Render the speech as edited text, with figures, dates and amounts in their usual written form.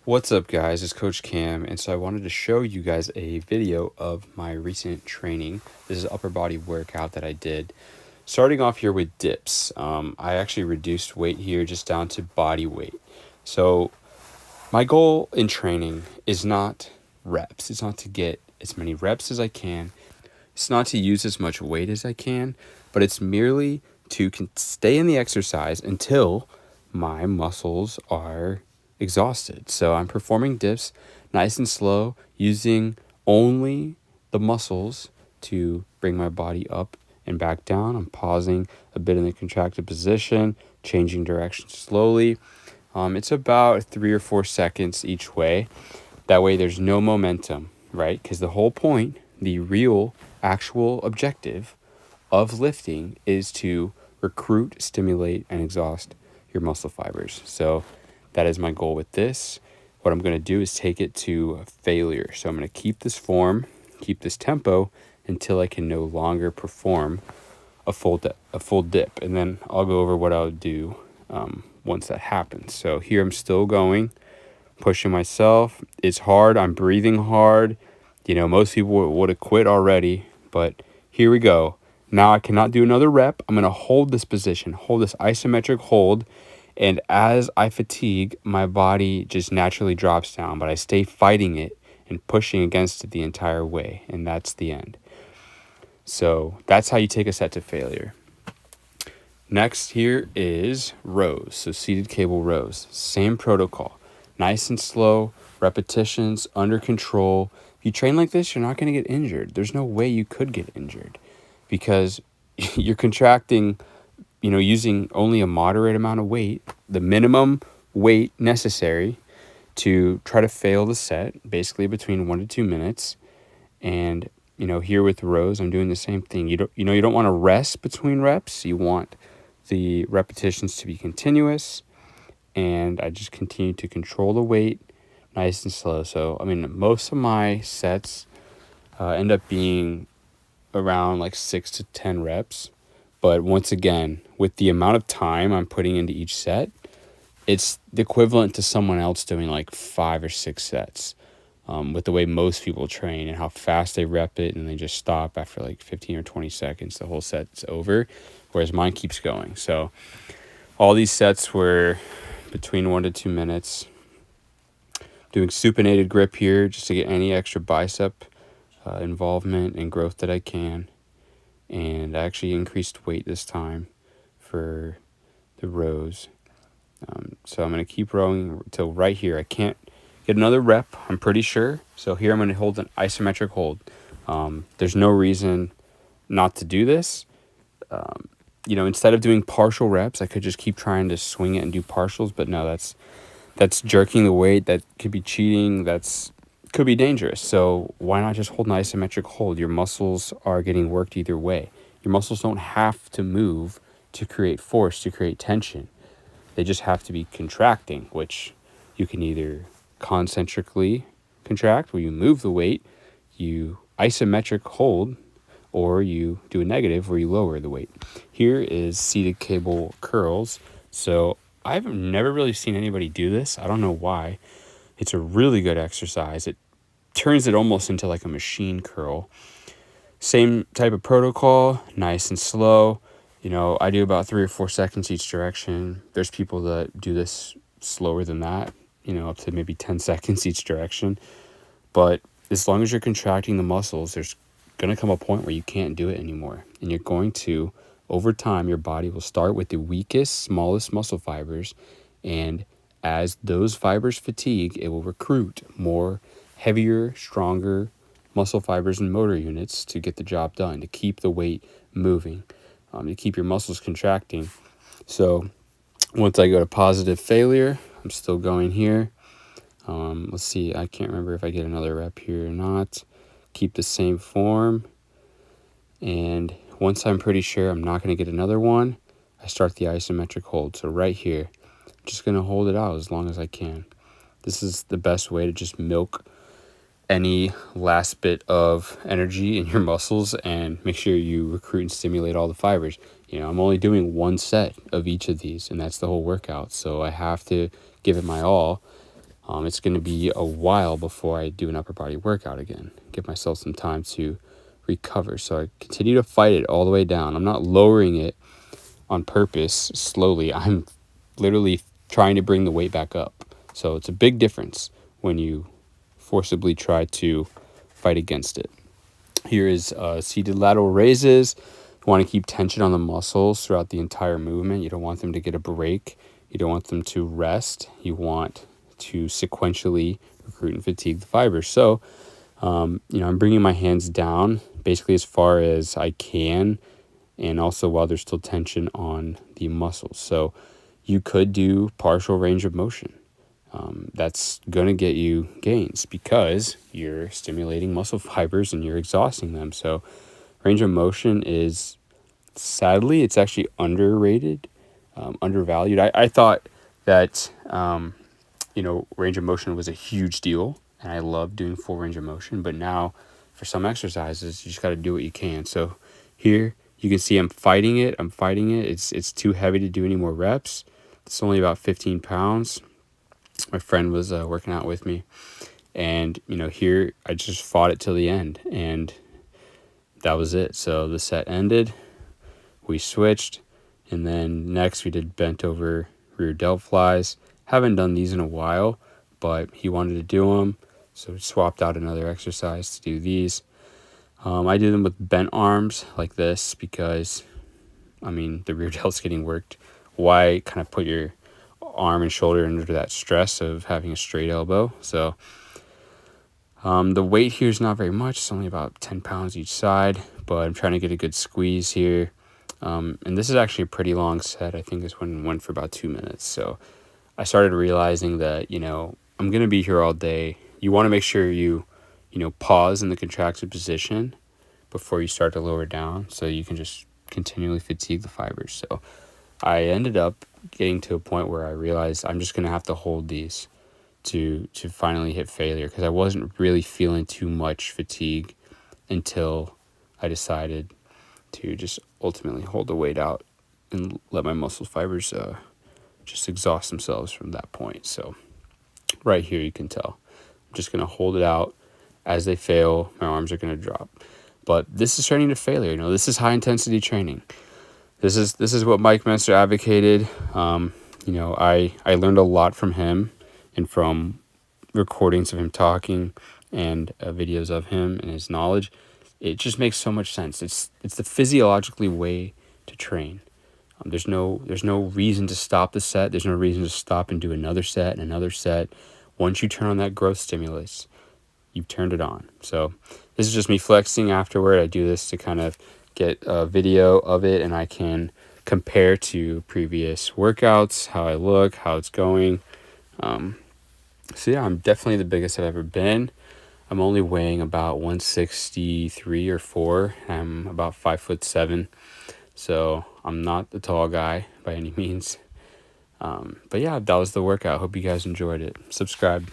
What's up, guys? It's Coach Cam, and so I wanted to show you guys a video of my recent training. This is an upper body workout that I did. Starting off here with dips. I actually reduced weight here just down to body weight. So my goal in training is not reps. It's not to get as many reps as I can. It's not to use as much weight as I can, but it's merely to stay in the exercise until my muscles are exhausted. So I'm performing dips nice and slow, using only the muscles to bring my body up and back down. I'm pausing a bit in the contracted position, changing direction slowly. It's about 3 or 4 seconds each way. That way there's no momentum, right? Because the whole point, the real actual objective of lifting is to recruit, stimulate, and exhaust your muscle fibers. So that is my goal with this. What I'm going to do is take it to failure. So I'm going to keep this form, keep this tempo until I can no longer perform a full dip, and then I'll go over what I'll do once that happens. So here I'm still going, pushing myself. It's hard. I'm breathing hard. Most people would have quit already, but here we go. Now I cannot do another rep. I'm going to hold this position, hold this isometric hold. And as I fatigue, my body just naturally drops down, but I stay fighting it and pushing against it the entire way. And that's the end. So that's how you take a set to failure. Next here is rows. So seated cable rows. Same protocol. Nice and slow, repetitions, under control. If you train like this, you're not going to get injured. There's no way you could get injured because you're contracting, using only a moderate amount of weight, the minimum weight necessary to try to fail the set, basically between 1 to 2 minutes. And, here with rows, I'm doing the same thing. You don't want to rest between reps. You want the repetitions to be continuous, and I just continue to control the weight nice and slow. So, most of my sets end up being around like 6 to 10 reps. But once again, with the amount of time I'm putting into each set, it's the equivalent to someone else doing like 5 or 6 sets. With the way most people train and how fast they rep it, and they just stop after like 15 or 20 seconds, the whole set's over, whereas mine keeps going. So all these sets were between 1 to 2 minutes. Doing supinated grip here just to get any extra bicep involvement and growth that I can. And I actually increased weight this time for the rows. So I'm going to keep rowing till right here. I can't get another rep, I'm pretty sure. So here I'm going to hold an isometric hold. There's no reason not to do this. Instead of doing partial reps, I could just keep trying to swing it and do partials. But no, that's jerking the weight. That could be cheating. Could be dangerous. So why not just hold an isometric hold? Your muscles are getting worked either way. Your muscles don't have to move to create force, to create tension. They just have to be contracting, which you can either concentrically contract, where you move the weight, you isometric hold, or you do a negative where you lower the weight. Here is seated cable curls. So I've never really seen anybody do this. I don't know why. It's a really good exercise. It turns it almost into like a machine curl. Same type of protocol, nice and slow. I do about 3 or 4 seconds each direction. There's people that do this slower than that, up to maybe 10 seconds each direction. But as long as you're contracting the muscles, there's going to come a point where you can't do it anymore. And you're going to, over time, your body will start with the weakest, smallest muscle fibers. And as those fibers fatigue, it will recruit more heavier, stronger muscle fibers and motor units to get the job done, to keep the weight moving, to keep your muscles contracting. So once I go to positive failure, I'm still going here. Let's see, I can't remember if I get another rep here or not. Keep the same form. And once I'm pretty sure I'm not going to get another one, I start the isometric hold. So right here, I'm just going to hold it out as long as I can. This is the best way to just milk any last bit of energy in your muscles and make sure you recruit and stimulate all the fibers. I'm only doing one set of each of these, and that's the whole workout. So I have to give it my all. It's going to be a while before I do an upper body workout again. Give myself some time to recover. So I continue to fight it all the way down. I'm not lowering it on purpose slowly. I'm literally trying to bring the weight back up. So it's a big difference when you forcibly try to fight against it. Here is seated lateral raises. You want to keep tension on the muscles throughout the entire movement. You don't want them to get a break. You don't want them to rest. You want to sequentially recruit and fatigue the fibers. So, I'm bringing my hands down basically as far as I can, and also while there's still tension on the muscles. So you could do partial range of motion. That's going to get you gains because you're stimulating muscle fibers and you're exhausting them. So range of motion is, sadly, it's actually underrated, undervalued. I thought that, range of motion was a huge deal, and I love doing full range of motion. But now for some exercises, you just got to do what you can. So here you can see I'm fighting it. It's too heavy to do any more reps. It's only about 15 pounds. My friend was working out with me, and here I just fought it till the end, and that was it. So the set ended, we switched, and then next we did bent over rear delt flies. Haven't done these in a while, but he wanted to do them, so we swapped out another exercise to do these. I do them with bent arms like this because the rear delt's getting worked. Why kind of put your arm and shoulder under that stress of having a straight elbow? So the weight here is not very much. It's only about 10 pounds each side, but I'm trying to get a good squeeze here. And this is actually a pretty long set. I think this one went for about 2 minutes. So I started realizing that, I'm going to be here all day. You want to make sure you pause in the contracted position before you start to lower down so you can just continually fatigue the fibers. So I ended up getting to a point where I realized I'm just going to have to hold these to finally hit failure, because I wasn't really feeling too much fatigue until I decided to just ultimately hold the weight out and let my muscle fibers just exhaust themselves from that point. So right here you can tell I'm just going to hold it out. As they fail, my arms are going to drop. But this is training to failure. This is high intensity training. This is what Mike Menster advocated. I learned a lot from him and from recordings of him talking and videos of him and his knowledge. It just makes so much sense. It's the physiologically way to train. There's no reason to stop the set. There's no reason to stop and do another set and another set. Once you turn on that growth stimulus, you've turned it on. So this is just me flexing afterward. I do this to kind of get a video of it, and I can compare to previous workouts, how I look, how it's going. So yeah, I'm definitely the biggest I've ever been. I'm only weighing about 163 or 4. I'm about 5'7", so I'm not the tall guy by any means. But yeah, that was the workout. Hope you guys enjoyed it. Subscribe.